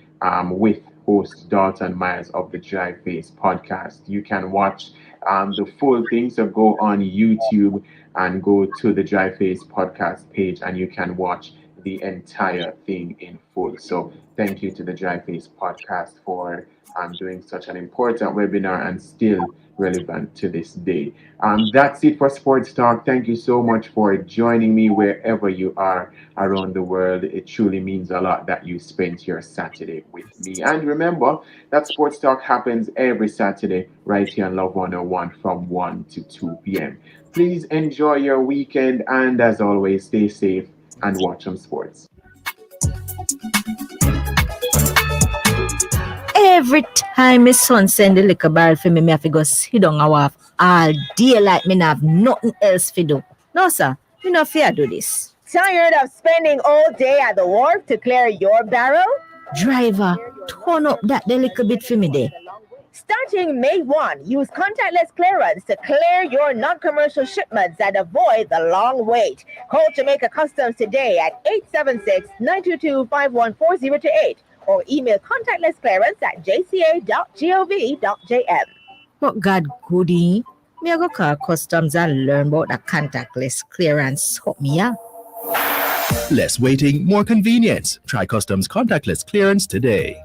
with host Dalton Myers of the Dry Face podcast. You can watch the full thing, so go on YouTube and go to the Dry Face podcast page, and you can watch the entire thing in full. So thank you to the Dry Face podcast for doing such an important webinar and still relevant to this day. That's it for Sports Talk. Thank you so much for joining me wherever you are around the world. It truly means a lot that you spent your Saturday with me. And remember that Sports Talk happens every Saturday right here on Love 101 from 1 to 2 p.m. Please enjoy your weekend, and as always, stay safe and watch some sports. Every time my son send the liquor barrel for me have to go sit down and waff all day like me have nothing else to do. No, sir, me no fear do this. Tired of spending all day at the wharf to clear your barrel? Driver, turn up that the little bit for me there. Starting May 1, use contactless clearance to clear your non-commercial shipments and avoid the long wait. Call Jamaica Customs today at 876-922-51408 or email contactlessclearance@jca.gov.jm. But God goody, me I go call customs and learn about the contactless clearance. Help me out. Less waiting, more convenience. Try Customs contactless clearance today.